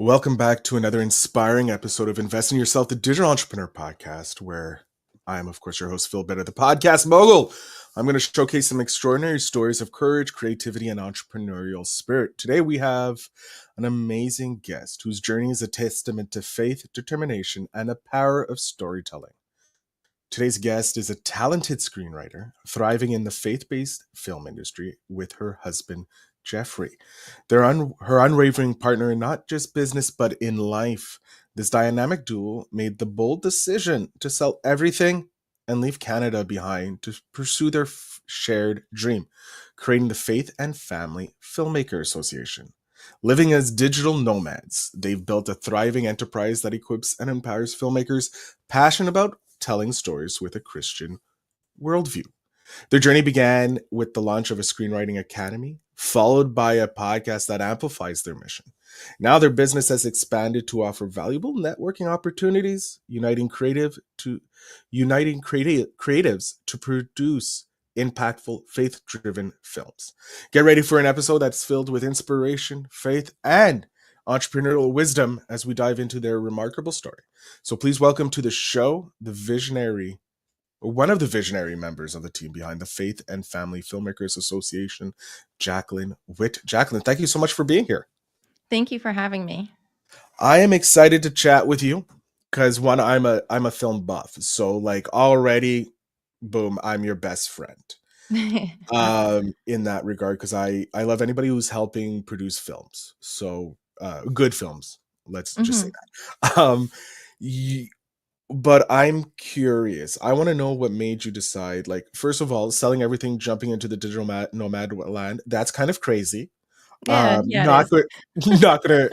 Welcome back to another inspiring episode of Invest in Yourself, the Digital Entrepreneur Podcast, where I am, of course, your host, Phil Better, the podcast mogul. I'm going to showcase some extraordinary stories of courage, creativity, and entrepreneurial spirit. Today, we have an amazing guest whose journey is a testament to faith, determination, and the power of storytelling. Today's guest is a talented screenwriter thriving in the faith-based film industry with her husband, Jeffrey. Her unwavering partner in not just business, but in life. This dynamic duo made the bold decision to sell everything and leave Canada behind to pursue their shared dream, creating the Faith and Family Filmmaker Association. Living as digital nomads, they've built a thriving enterprise that equips and empowers filmmakers passionate about telling stories with a Christian worldview. Their journey began with the launch of a screenwriting academy, followed by a podcast that amplifies their mission. Now their business has expanded to offer valuable networking opportunities, uniting creatives to produce impactful, faith-driven films. Get ready for an episode that's filled with inspiration, faith, and entrepreneurial wisdom as we dive into their remarkable story. So please welcome to the show one of the visionary members of the team behind the Faith and Family Filmmakers Association, Jaclyn Whitt. Jaclyn, thank you so much for being here. Thank you for having me. I am excited to chat with you because I'm a film buff. So already, boom, I'm your best friend. Awesome. In that regard, because I love anybody who's helping produce films. So good films. Let's just say that. But I'm curious. I want to know what made you decide, first of all, selling everything, jumping into the digital nomad land. That's kind of crazy. Yeah, it Not is. good.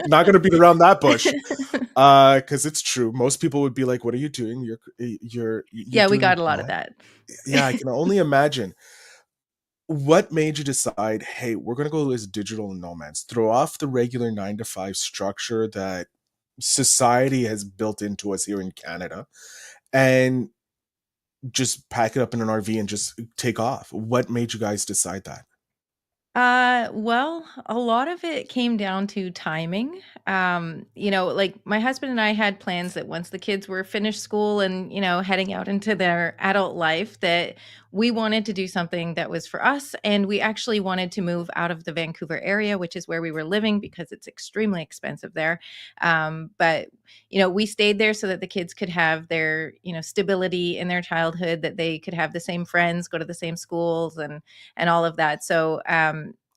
Not gonna beat around that bush. Because it's true. Most people would be like, "What are you doing? You're Yeah, we doing got a lot of what?" that. Yeah, I can only imagine. What made you decide, hey, we're going to go as digital nomads, throw off the regular 9 to 5 structure that society has built into us here in Canada, and just pack it up in an RV and just take off? What made you guys decide that? Well, a lot of it came down to timing. Like my husband and I had plans that once the kids were finished school and, heading out into their adult life, that we wanted to do something that was for us. And we actually wanted to move out of the Vancouver area, which is where we were living because it's extremely expensive there. But we stayed there so that the kids could have their, stability in their childhood, that they could have the same friends, go to the same schools and all of that. So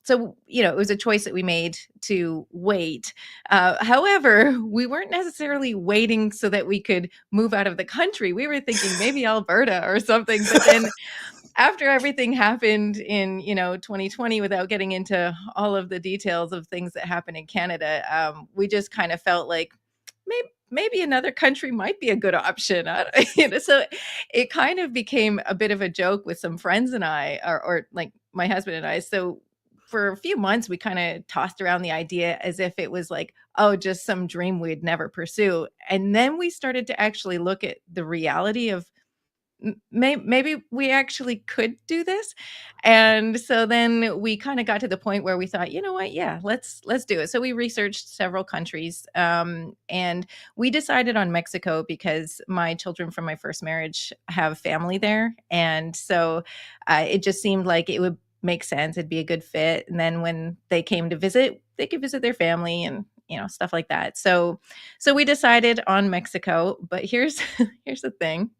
it was a choice that we made to wait. However, we weren't necessarily waiting so that we could move out of the country. We were thinking maybe Alberta or something. But then after everything happened in, 2020, without getting into all of the details of things that happen in Canada, we just kind of felt like maybe another country might be a good option. So it kind of became a bit of a joke with some friends and I, or like my husband and I. So for a few months, we kind of tossed around the idea as if it was like, oh, just some dream we'd never pursue. And then we started to actually look at the reality of maybe we actually could do this. And so then we kind of got to the point where we thought, you know what, yeah, let's do it. So we researched several countries, and we decided on Mexico because my children from my first marriage have family there. And so it just seemed like it would make sense, it'd be a good fit. And then when they came to visit, they could visit their family and stuff like that. So we decided on Mexico. But here's the thing.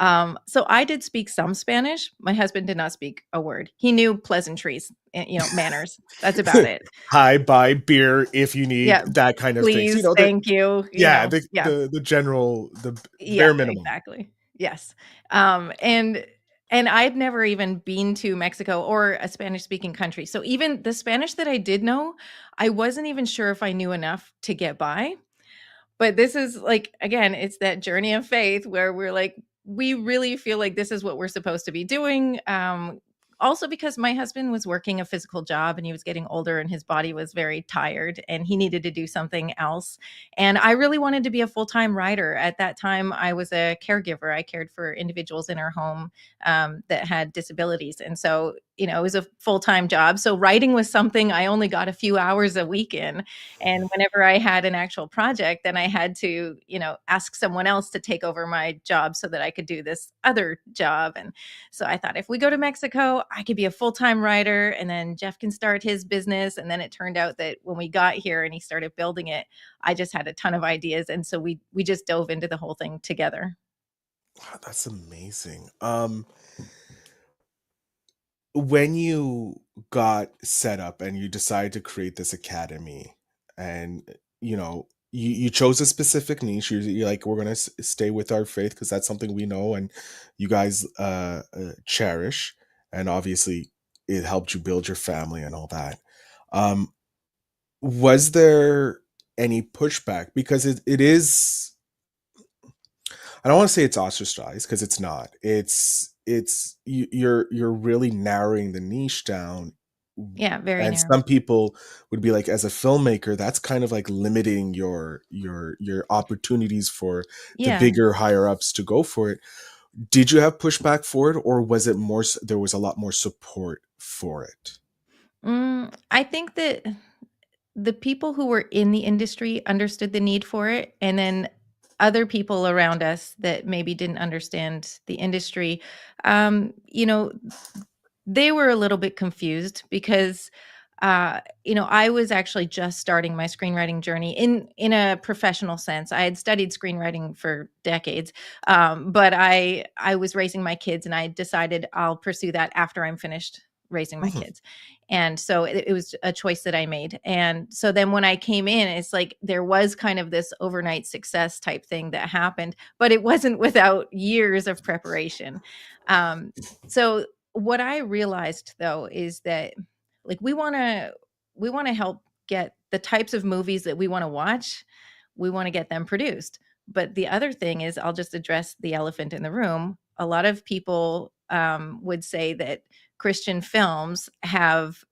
So I did speak some Spanish. My husband did not speak a word. He knew pleasantries, manners. That's about it. Hi, buy beer if you need, Yeah. that kind of things. Please, thank you. Yeah, Yeah. the general, the Yeah, bare minimum. exactly. Yes. And I'd never even been to Mexico or a Spanish speaking country. So even the Spanish that I did know, I wasn't even sure if I knew enough to get by. But this is like, again, it's that journey of faith where we're like, we really feel like this is what we're supposed to be doing. Also because my husband was working a physical job and he was getting older and his body was very tired and he needed to do something else. And I really wanted to be a full-time writer. At that time, I was a caregiver. I cared for individuals in our home that had disabilities. And so it was a full-time job. So writing was something I only got a few hours a week in. And whenever I had an actual project, then I had to, ask someone else to take over my job so that I could do this other job. And so I thought if we go to Mexico, I could be a full-time writer and then Jeff can start his business. And then it turned out that when we got here and he started building it, I just had a ton of ideas. And so we just dove into the whole thing together. Wow, that's amazing. When you got set up and you decided to create this academy, and you chose a specific niche, you're like, we're gonna stay with our faith because that's something we know and you guys cherish, and obviously it helped you build your family and all that. Um, was there any pushback? Because it is, I don't want to say it's ostracized because it's not. You're really narrowing the niche down, Yeah, very and narrow. some people would be like, as a filmmaker, that's kind of like limiting your opportunities for the Yeah. bigger higher ups to go for it. Did you have pushback for it, or was it more? There was a lot more support for it. I think that the people who were in the industry understood the need for it, and then other people around us that maybe didn't understand the industry, um, you know, they were a little bit confused because, I was actually just starting my screenwriting journey in a professional sense. I had studied screenwriting for decades, but I was raising my kids, and I decided I'll pursue that after I'm finished raising my Mhm. kids. And so it was a choice that I made. And so then when I came in, it's like there was kind of this overnight success type thing that happened, but it wasn't without years of preparation. Um, so what I realized though is that like we want to help get the types of movies that we want to watch, we want to get them produced. But the other thing is I'll just address the elephant in the room. A lot of people would say that Christian films have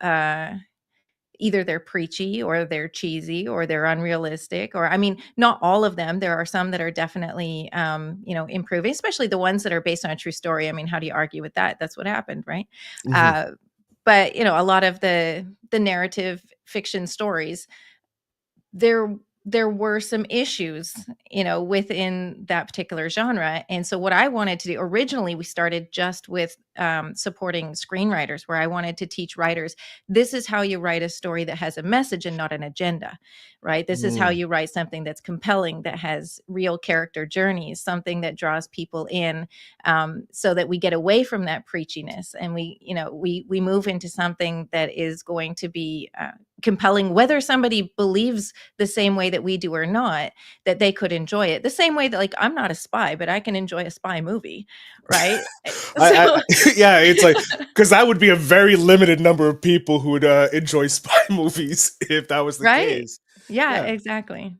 either they're preachy or they're cheesy or they're unrealistic, or I mean not all of them. There are some that are definitely improving, especially the ones that are based on a true story. I mean, how do you argue with that? That's what happened, right? Mhm. uh, but a lot of the narrative fiction stories, there were some issues, within that particular genre. And so what I wanted to do originally, we started just with supporting screenwriters, where I wanted to teach writers, this is how you write a story that has a message and not an agenda, right? This is how Mm. you write something that's compelling, that has real character journeys, something that draws people in, so that we get away from that preachiness and we move into something that is going to be compelling, whether somebody believes the same way that we do or not, that they could enjoy it. The same way that, like, I'm not a spy, but I can enjoy a spy movie, right? I So yeah, it's like, because that would be a very limited number of people who would enjoy spy movies if that was the right? case. Yeah, Yeah. exactly.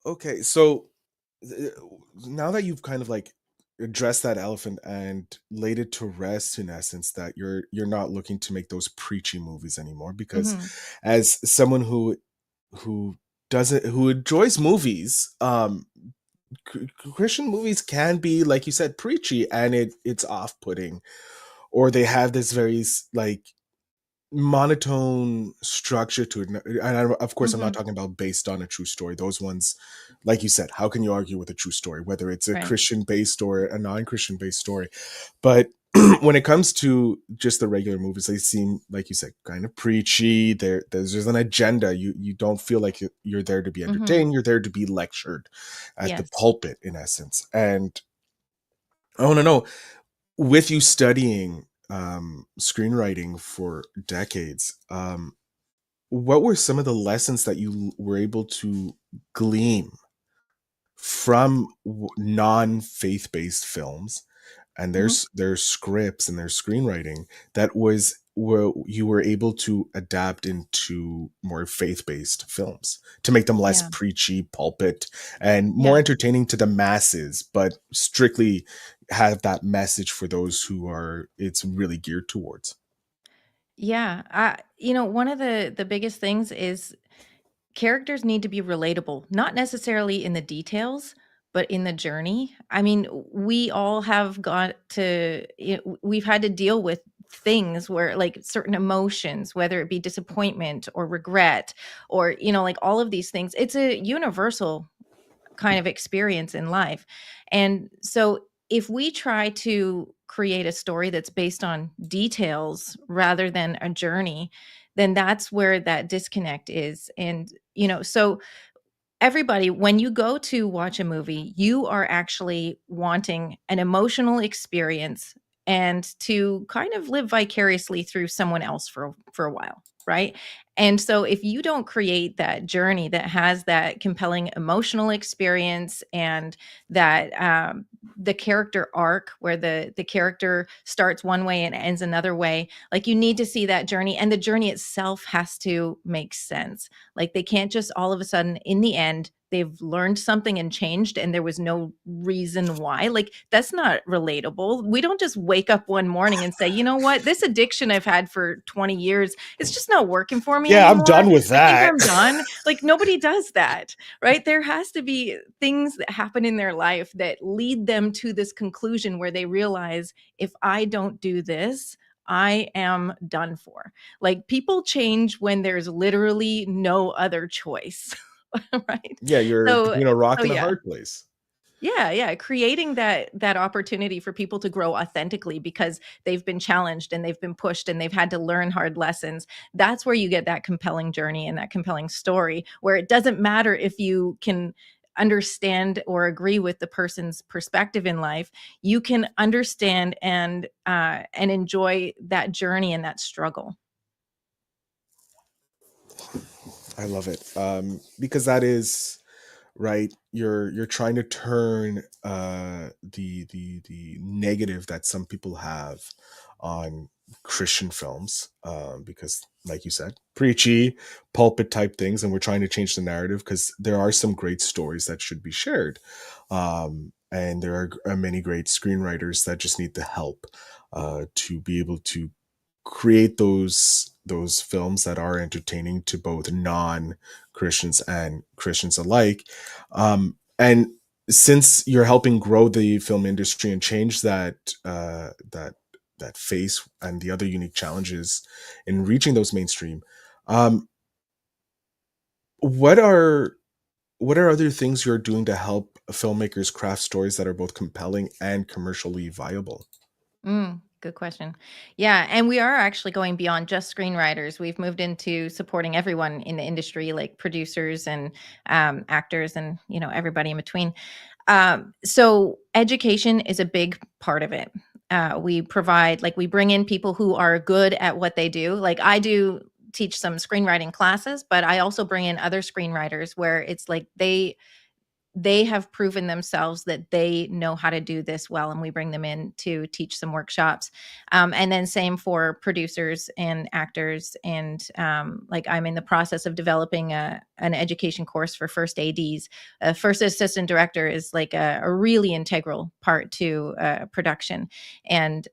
Okay, so uh, now that you've kind of like addressed that elephant and laid it to rest, in essence, that you're not looking to make those preachy movies anymore, because Mhm. as someone who doesn't who enjoys movies, Christian movies can be, like you said, preachy, and it's off-putting, or they have this very like monotone structure to it. And of course, I'm not Mhm. talking about based on a true story. Those ones, like you said, how can you argue with a true story, whether it's a Right. Christian based or a non-Christian based story? But when it comes to just the regular movies, they seem, like you said, kind of preachy. There's just an agenda. You don't feel like you're there to be Mhm. entertained. You're there to be lectured at the Yes. pulpit, in essence. And I want to know, with you studying screenwriting for decades, what were some of the lessons that you were able to glean from non-faith-based films and Mhm. their scripts and their screenwriting that was where you were able to adapt into more faith-based films to make them less Yeah. preachy pulpit and more Yeah. entertaining to the masses, but strictly have that message for those who are it's really geared towards? Yeah. One of the biggest things is characters need to be relatable, not necessarily in the details, but in the journey. I mean, we all have got to, we've had to deal with things where like certain emotions, whether it be disappointment or regret or, like all of these things, it's a universal kind of experience in life. And so if we try to create a story that's based on details rather than a journey, then that's where that disconnect is. And, so everybody, when you go to watch a movie, you are actually wanting an emotional experience and to kind of live vicariously through someone else for a while, right? And so if you don't create that journey that has that compelling emotional experience and that the character arc where the character starts one way and ends another way, like you need to see that journey, and the journey itself has to make sense. Like they can't just all of a sudden in the end they've learned something and changed and there was no reason why. Like that's not relatable. We don't just wake up one morning and say, "You know what? This addiction I've had for 20 years, it's just not working for me Yeah, I'm anymore. done with I think that. I'm done." Like nobody does that, right? There has to be things that happen in their life that lead them to this conclusion where they realize, if I don't do this, I am done for. Like people change when there's literally no other choice. Right? Yeah, you're So between a rock so and a yeah. hard place. Yeah, creating that opportunity for people to grow authentically because they've been challenged and they've been pushed and they've had to learn hard lessons. That's where you get that compelling journey and that compelling story where it doesn't matter if you can understand or agree with the person's perspective in life. You can understand and enjoy that journey and that struggle. I love it. Because that is right. You're trying to turn the negative that some people have on Christian films, because like you said, preachy, pulpit type things, and we're trying to change the narrative because there are some great stories that should be shared. And there are many great screenwriters that just need the help to be able to create those films that are entertaining to both non-Christians and Christians alike. And since you're helping grow the film industry and change that face and the other unique challenges in reaching those mainstream, um, what are what are other things you're doing to help filmmakers craft stories that are both compelling and commercially viable? Good question. Yeah, and we are actually going beyond just screenwriters. We've moved into supporting everyone in the industry, like producers and actors, and everybody in between. So education is a big part of it. We provide, like, we bring in people who are good at what they do. Like I do teach some screenwriting classes, but I also bring in other screenwriters where it's like they have proven themselves that they know how to do this well, and we bring them in to teach some workshops. And then same for producers and actors. And like I'm in the process of developing an education course for first ads. A first assistant director is like a really integral part to production. And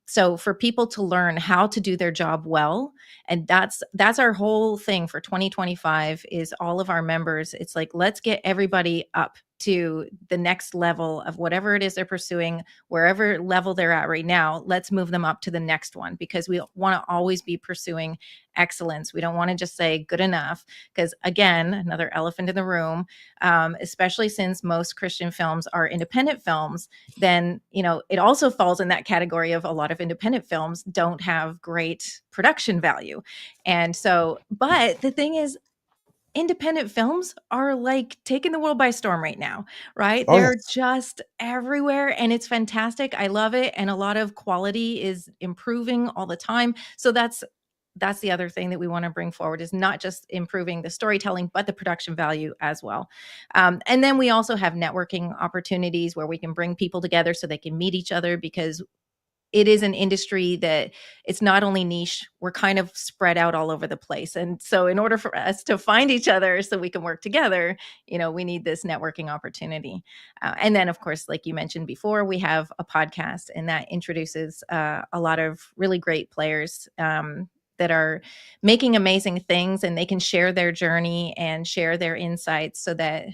so for people to learn how to do their job well, and that's our whole thing for 2025, is all of our members, it's like, let's get everybody up to the next level of whatever it is they're pursuing, wherever level they're at right now. Let's move them up to the next one, because we want to always be pursuing excellence. We don't want to just say good enough, because again, another elephant in the room, especially since most Christian films are independent films, then it also falls in that category of a lot of independent films don't have great production value. And so, but the thing is, independent films are like taking the world by storm right now, right? Oh They're yes. just everywhere and it's fantastic. I love it, and a lot of quality is improving all the time. So that's the other thing that we want to bring forward, is not just improving the storytelling but the production value as well. And then we also have networking opportunities where we can bring people together so they can meet each other, because it is an industry that it's not only niche, we're kind of spread out all over the place. And so in order for us to find each other so we can work together, we need this networking opportunity. And then of course, like you mentioned before, we have a podcast, and that introduces a lot of really great players that are making amazing things, and they can share their journey and share their insights, so that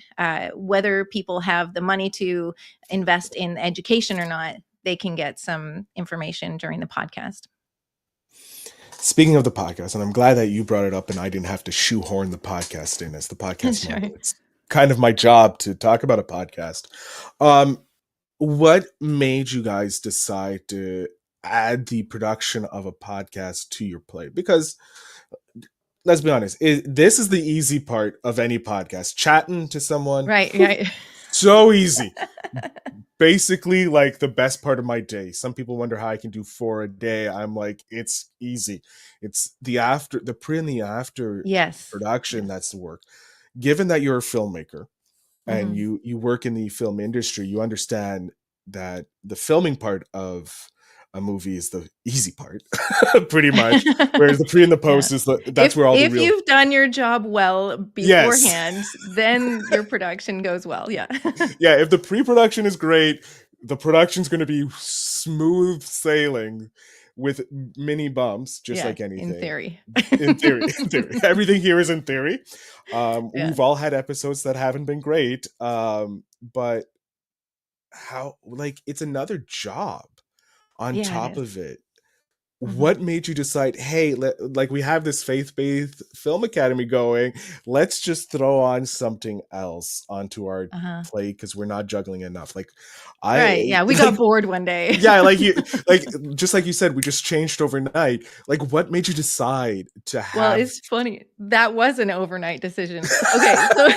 whether people have the money to invest in education or not, they can get some information during the podcast. Speaking of the podcast, and I'm glad that you brought it up and I didn't have to shoehorn the podcast in as the podcast Sure. mogul. It's kind of my job to talk about a podcast. Um, what made you guys decide to add the production of a podcast to your plate? Because let's be honest, this is the easy part of any podcast. Chatting to someone, Right, right. so easy. Basically, like the best part of my day. Some people wonder how I can do 4 a day. I'm like, it's easy. It's the pre and the after Yes. production Yes. that's the work. Given that you're a filmmaker and Mhm. you work in the film industry, you understand that the filming part of a movie is the easy part, pretty much. Whereas the pre and the Yeah. post is that's where all the If real you've done your job well yes. beforehand, then your production goes well, yeah. Yeah, if the pre-production is great, the production's going to be smooth sailing with mini bumps, just Yeah, like in anything. theory. In theory, in theory, everything here is in theory. Yeah. We've all had episodes that haven't been great, but how like it's another job on Yeah, it top is. of it. Mhm. What made you decide, hey, like we have this faith-based film academy going, let's just throw on something else onto our Uh-huh. plate because we're not juggling enough. Like Right, I yeah, we like got bored one day. yeah, like you like just like you said, we just changed overnight. Like what made you decide to Well, have it's funny. That was an overnight decision. Okay, so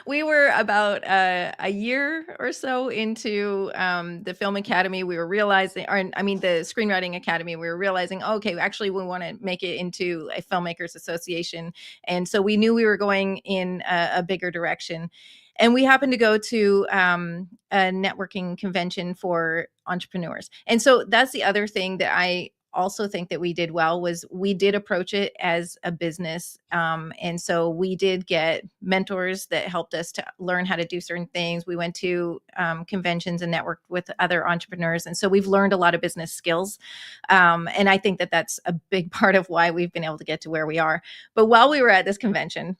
we were about a year or so into the film academy. We were realizing, or I mean, the screenwriting academy. We were realizing, okay, actually, we want to make it into a filmmakers association, and so we knew we were going in a bigger direction. And we happened to go to a networking convention for entrepreneurs, and so that's the other thing that I also think that we did well was we did approach it as a business, and so we did get mentors that helped us to learn how to do certain things. We went to conventions and networked with other entrepreneurs, and so we've learned a lot of business skills, and I think that that's a big part of why we've been able to get to where we are. But while we were at this convention,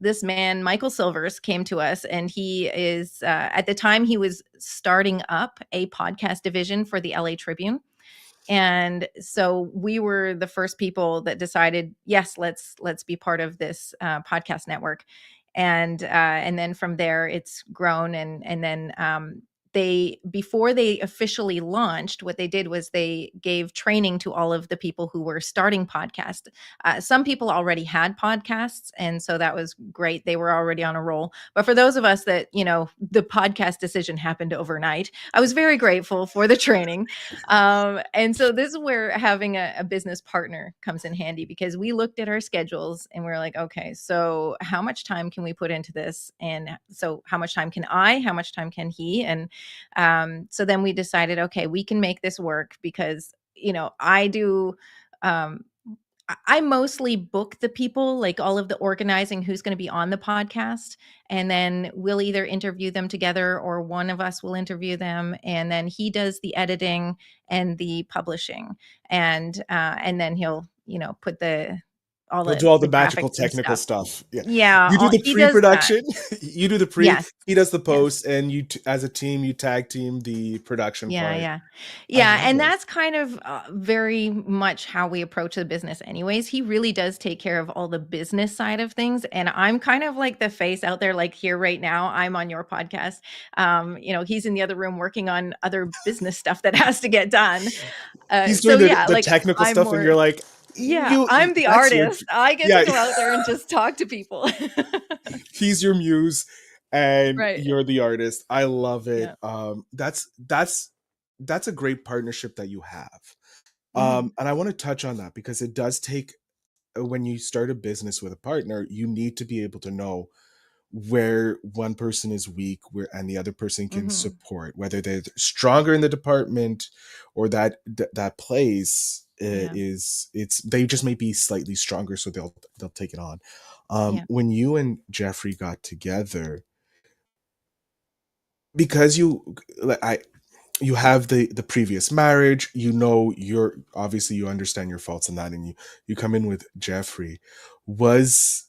this man Michael Silvers came to us, and he is at the time he was starting up a podcast division for the LA Tribune, and so we were the first people that decided, yes, let's be part of this podcast network. And then from there it's grown, and then they, before they officially launched, what they did was they gave training to all of the people who were starting podcasts. Some people already had podcasts, and so that was great, they were already on a roll. But for those of us that, the podcast decision happened overnight, I was very grateful for the training. And so this is where having a business partner comes in handy, because we looked at our schedules and we're like, okay, so how much time can we put into this? And so how much time can I, how much time can he? And so then we decided, okay, we can make this work, because, I do, um, I mostly book the people, like all of the organizing, who's going to be on the podcast. And then we'll either interview them together or one of us will interview them. And then he does the editing and the publishing. And then he'll, put all he'll do the, all the the magical graphics and technical stuff. stuff. Yeah. Yeah. You do the He does that. pre-production, you do the pre, Yes. he does the Yes. post, and as a team, you tag team the production Yeah, part. yeah. I Yeah, love and it. that's kind of, very much how we approach the business anyways. He really does take care of all the business side of things, and I'm kind of like the face out there, like here right now, I'm on your podcast. He's in the other room working on other business stuff that has to get done. He's So doing yeah, the like technical I'm stuff, and more, you're like, yeah, you, I'm the that's your, artist. I get to yeah, go out there and just talk to people. he's your muse, and Right. you're the artist. I love it. Yeah. That's a great partnership that you have. Mhm. And I want to touch on that because it does take, when you start a business with a partner, you need to be able to know where one person is weak, where and the other person can Mhm. support, whether they're stronger in the department or that place Yeah. is it's they just may be slightly stronger, so they'll take it on. Yeah. When you and Jeffrey got together, because I you have the previous marriage, you're obviously, you understand your faults in that, and you come in with Jeffrey. Was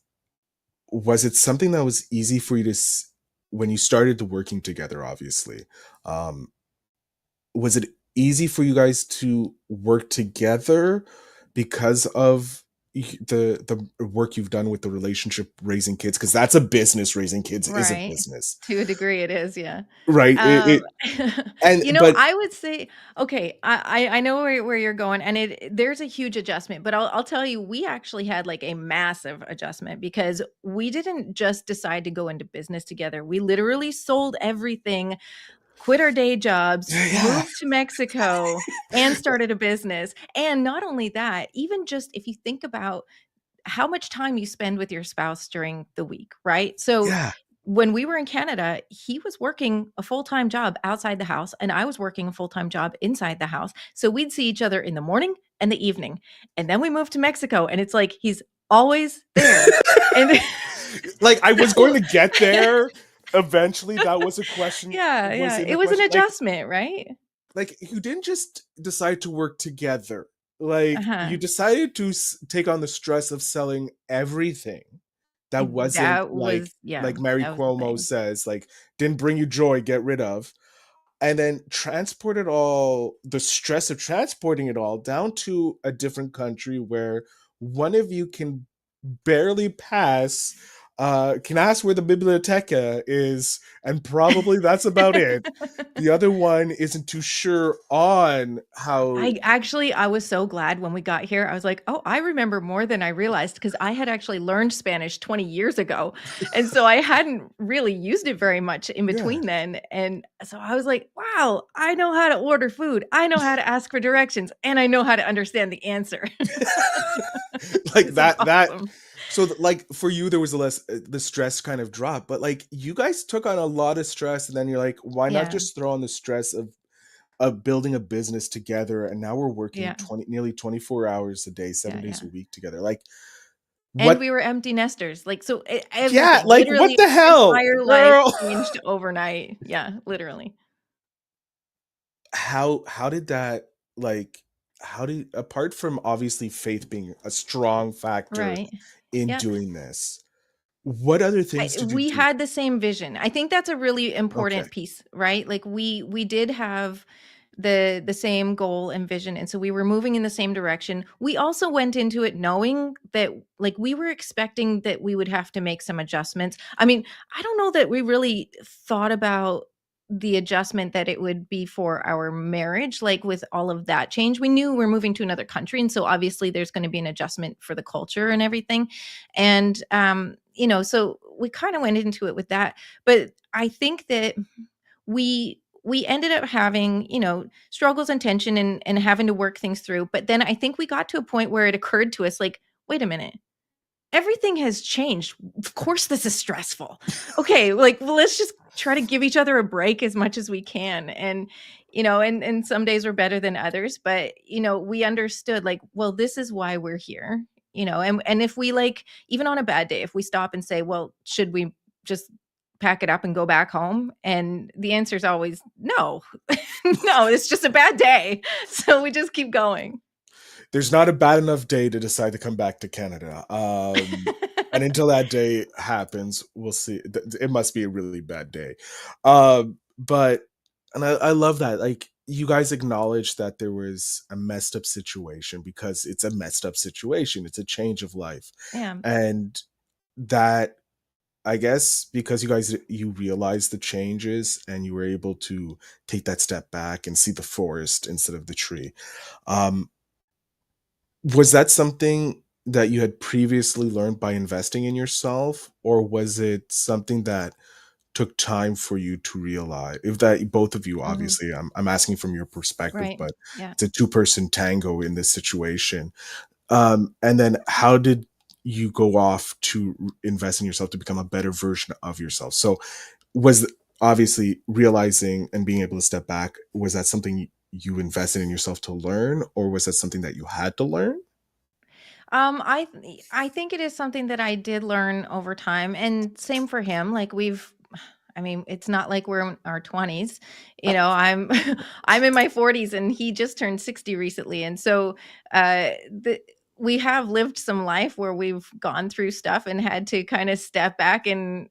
was it something that was easy for you when you started working together, obviously, um was it easy for you guys to work together, because of the work you've done with the relationship raising kids, because that's a business. Raising kids is a Right. business, To a degree it is, yeah. right? Um, And but I would say okay, I know where you're going, and there's a huge adjustment, but I'll tell you, we actually had, like, a massive adjustment because we didn't just decide to go into business together. We literally sold everything, quit our day jobs, yeah, moved to Mexico, and started a business, and not only that, even just if you think about how much time you spend with your spouse during the week, right? So yeah. when we were in Canada, he was working a full-time job outside the house and I was working a full-time job inside the house. So we'd see each other in the morning and the evening. And then we moved to Mexico and it's like he's always there. And Like, I was going so to get there eventually. That was a question, yeah, was yeah. in the It was an question. adjustment, right? Like you didn't just decide to work together. Like you Uh-huh. decided to take on the stress of selling everything that wasn't That was yeah, like Mary that was the Cuomo thing. says, like, didn't bring you joy, get rid of. And then transport it all, the stress of transporting it all down to a different country where one of you can barely pass, can ask where the biblioteca is, and probably that's about it. The other one isn't too sure on how. I was so glad when we got here. I was like, "Oh, I remember more than I realized because I had actually learned Spanish 20 years ago, and so I hadn't really used it very much in Yeah. between then, and so I was like, "Wow, I know how to order food, I know how to ask for directions, and I know how to understand the answer." Like This is that. awesome. So like for you there was a less, the stress kind of dropped, but like you guys took on a lot of stress, and then you're like, why not Yeah, just throw on the stress of building a business together, and now we're working yeah, 20, nearly 24 hours a day, yeah, 7 days yeah, a week together. Like and what? we were empty nesters, like, so Yeah, everything, like what literally, the our hell, entire life girl? changed overnight. Yeah, literally. How did that, like, how did, apart from obviously faith being a strong factor Right. in Yeah. doing this, what other things did you We do? had the same vision. I think that's a really Okay. important piece, right? Like we did have the same goal and vision and so we were moving in the same direction. We also went into it knowing that like we were expecting that we would have to make some adjustments. I mean, I don't know that we really thought about the adjustment that it would be for our marriage like with all of that change. We knew we're moving to another country and so obviously there's going to be an adjustment for the culture and everything. And so we kind of went into it with that. But I think that we ended up having, struggles and tension and having to work things through. But then I think we got to a point where it occurred to us like, wait a minute, everything has changed. Of course, this is stressful. Okay, like, well, let's just try to give each other a break as much as we can. And, and some days were better than others, but we understood like, well, this is why we're here. And if we like, even on a bad day, if we stop and say, well, should we just pack it up and go back home? And the answer is always no. No, it's just a bad day. So we just keep going. There's not a bad enough day to decide to come back to Canada. And until that day happens, we'll see. It must be a really bad day. But and I love that. Like you guys acknowledge that there was a messed up situation because it's a messed up situation. It's a change of life. Yeah. And that, I guess, because you realized the changes and you were able to take that step back and see the forest instead of the tree. Um, was that something that you had previously learned by investing in yourself, or was it something that took time for you to realize? If that, both of you, Mhm. obviously, I'm asking from your perspective, Right. but Yeah. it's a two-person tango in this situation. And then how did you go off to invest in yourself to become a better version of yourself? So was, obviously, realizing and being able to step back, was that something you invested in yourself to learn, or was that something that you had to learn? I think it is something that I did learn over time, and same for him. Like I mean, it's not like we're in our 20s. I'm I'm in my 40s and he just turned 60 recently. And so we have lived some life where we've gone through stuff and had to kind of step back and,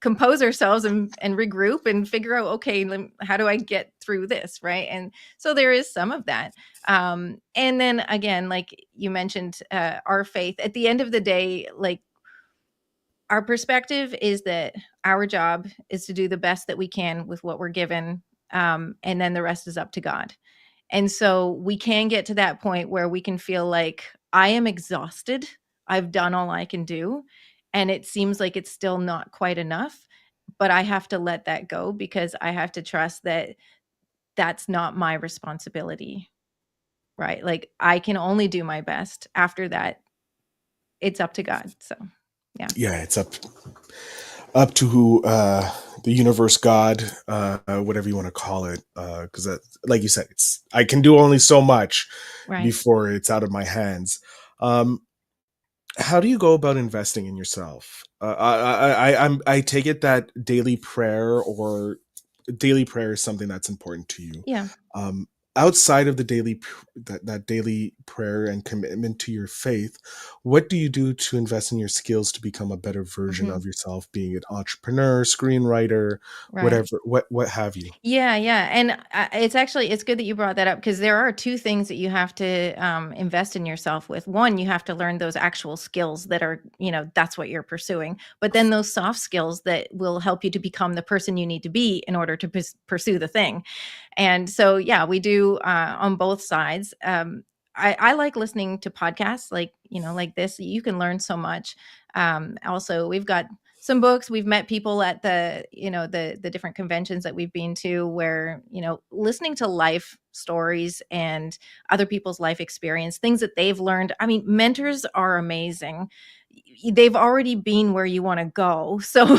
compose ourselves and regroup and figure out, okay, how do I get through this, right? And so there is some of that. And then again, like you mentioned, our faith. At the end of the day, like our perspective is that our job is to do the best that we can with what we're given, and then the rest is up to God. And so we can get to that point where we can feel like I am exhausted. I've done all I can do. And it seems like it's still not quite enough. But I have to let that go because I have to trust that that's not my responsibility. Right. Like I can only do my best. After that, it's up to God. So, yeah. Yeah, it's up to who, the universe, God, whatever you want to call it, because like you said, it's I can do only so much Right. before it's out of my hands. Um, how do you go about investing in yourself? I take it that daily prayer is something that's important to you. Yeah. Um, outside of the that daily prayer and commitment to your faith, what do you do to invest in your skills to become a better version Hmm. of yourself, being an entrepreneur, screenwriter, Right. whatever, what have you? Yeah, yeah, and, it's good that you brought that up because there are 2 things that you have to, invest in yourself with. 1, you have to learn those actual skills that are, that's what you're pursuing, but then those soft skills that will help you to become the person you need to be in order to pursue the thing. And so, yeah, we do, on both sides. I like listening to podcasts like, like this. You can learn so much. Also, we've got some books. We've met people at the different conventions that we've been to where, listening to life stories and other people's life experience, things that they've learned. I mean, mentors are amazing. They've already been where you want to go. So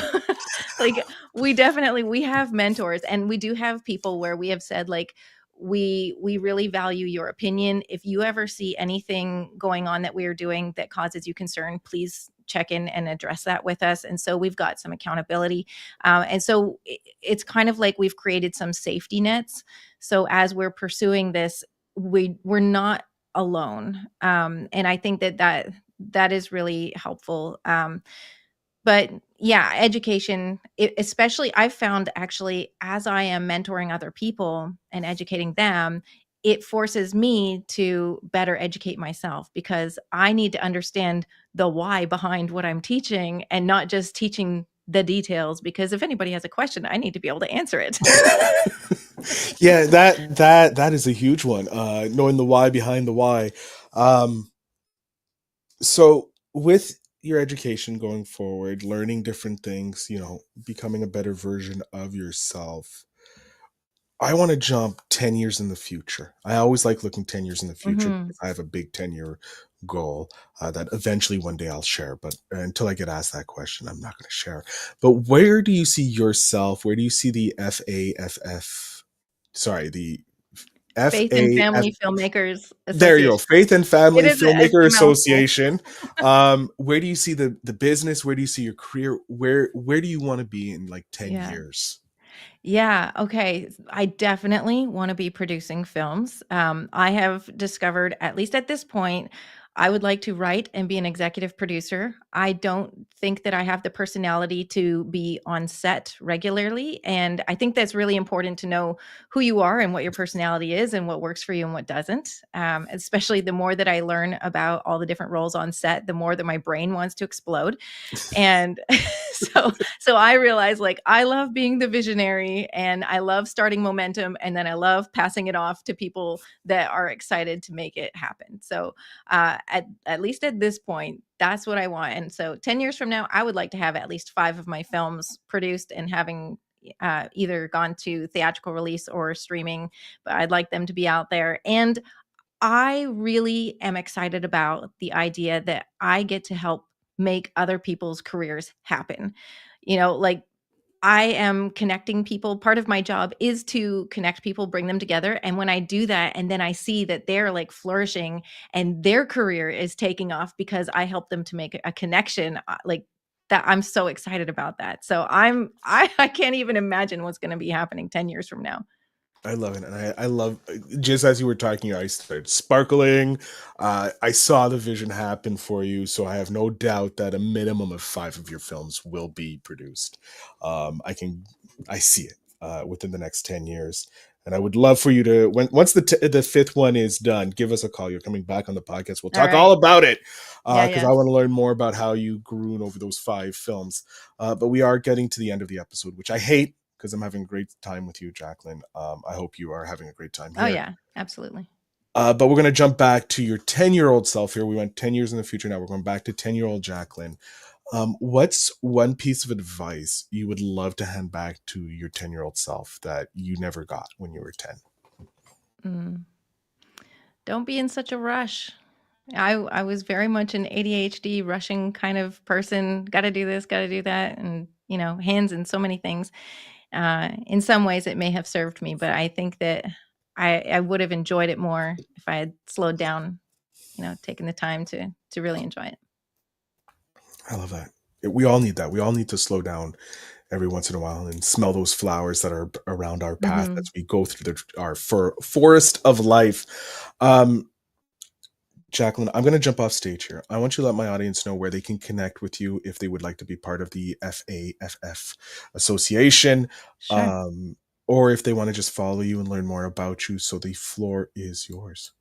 like we have mentors, and we do have people where we have said like we really value your opinion. If you ever see anything going on that we are doing that causes you concern, please check in and address that with us. And so we've got some accountability, and so it's kind of like we've created some safety nets. So as we're pursuing this, we're not alone, and I think that is really helpful. But yeah, education, especially I've found actually as I am mentoring other people and educating them, it forces me to better educate myself because I need to understand the why behind what I'm teaching and not just teaching the details, because if anybody has a question, I need to be able to answer it. Yeah, that is a huge one. Knowing the why behind the why. Um, so with your education going forward, learning different things, becoming a better version of yourself, I want to jump 10 years in the future. I always like looking 10 years in the future Mhm. because I have a big 10-year goal, that eventually one day I'll share. But until I get asked that question, I'm not going to share. But where do you see yourself? Where do you see the FAFF? Sorry, the Faith and FAF. Family Filmmakers There you go. Association. Faith and It Family is it's Filmmaker a mouthful. Association. Where do you see the business? Where do you see your career? Where do you want to be in like 10 Yeah. years? Yeah, okay. I definitely wanna be producing films. I have discovered, at least at this point, I would like to write and be an executive producer. I don't think that I have the personality to be on set regularly, and I think that's really important to know who you are and what your personality is and what works for you and what doesn't. Especially the more that I learn about all the different roles on set, the more that my brain wants to explode. And so I realized like I love being the visionary and I love starting momentum, and then I love passing it off to people that are excited to make it happen. So at least at this point, that's what I want. And so 10 years from now, I would like to have at least 5 of my films produced and having either gone to theatrical release or streaming, but I'd like them to be out there. And I really am excited about the idea that I get to help make other people's careers happen. Like I am connecting people. Part of my job is to connect people, bring them together. And when I do that, and then I see that they're like flourishing and their career is taking off because I help them to make a connection, like that, I'm so excited about that. So I can't even imagine what's going to be happening 10 years from now. I love it, and I love, just as you were talking, your eyes started sparkling. I saw the vision happen for you, so I have no doubt that a minimum of 5 of your films will be produced. I can, I see it within the next 10 years, and I would love for you to, once the fifth one is done, give us a call. You're coming back on the podcast. We'll All talk all right. about it Yeah, because I yeah. want to learn more about how you grew over those 5 films. But we are getting to the end of the episode, which I hate because I'm having a great time with you, Jaclyn. I hope you are having a great time Oh, here. yeah, absolutely. But we're going to jump back to your 10-year-old self here. We went 10 years in the future. Now we're going back to 10-year-old Jaclyn. What's one piece of advice you would love to hand back to your 10-year-old self that you never got when you were 10? Mm. Don't be in such a rush. I was very much an ADHD rushing kind of person. Got to do this, got to do that, and hands in so many things. In some ways, it may have served me, but I think that I would have enjoyed it more if I had slowed down. Taken the time to really enjoy it. I love that. We all need that. We all need to slow down every once in a while and smell those flowers that are around our path Hmm. as we go through our forest of life. Jaclyn, I'm going to jump off stage here. I want you to let my audience know where they can connect with you if they would like to be part of the FAFF Association, Sure. um, or if they want to just follow you and learn more about you. So the floor is yours.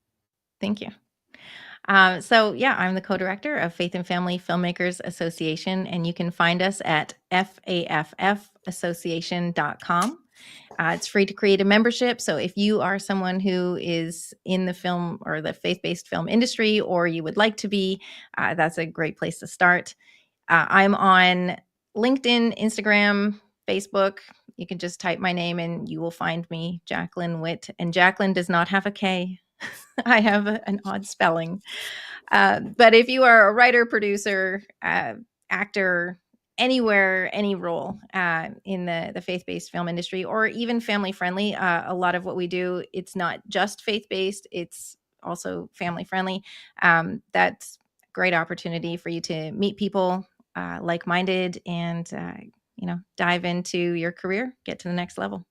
Thank you. So yeah, I'm the co-director of Faith and Family Filmmakers Association, and you can find us at faffassociation.com. It's free to create a membership. So if you are someone who is in the film or the faith-based film industry, or you would like to be, that's a great place to start. I'm on LinkedIn, Instagram, Facebook. You can just type my name and you will find me, Jaclyn Whitt. And Jaclyn does not have a K. I have an odd spelling. But if you are a writer, producer, actor, anywhere, any role in the faith-based film industry, or even family-friendly, a lot of what we do, it's not just faith-based, it's also family-friendly. That's a great opportunity for you to meet people like-minded and dive into your career, get to the next level.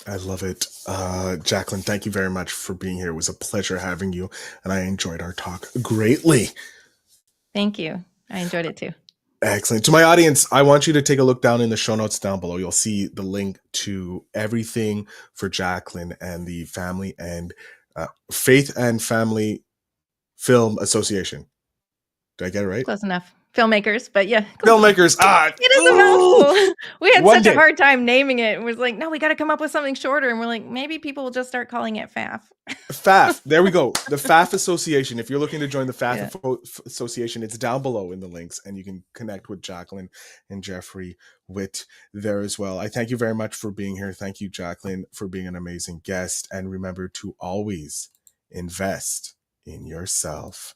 I love it. Jaclyn, thank you very much for being here. It was a pleasure having you, and I enjoyed our talk greatly. Thank you. I enjoyed it too. Excellent. To my audience, I want you to take a look down in the show notes down below. You'll see the link to everything for Jaclyn and the Family and Faith and Family Film Association. Did I get it right? Close enough. Filmmakers, but yeah, close enough. Filmmakers. It is a mouthful. We had One such a day. hard time naming it. It was like, no, we got to come up with something shorter. And we're like, maybe people will just start calling it FAF. FAF. There we go. The FAF Association. If you're looking to join the FAF Yeah. Association, it's down below in the links, and you can connect with Jaclyn and Jeffrey Whitt there as well. I thank you very much for being here. Thank you, Jaclyn, for being an amazing guest. And remember to always invest in yourself.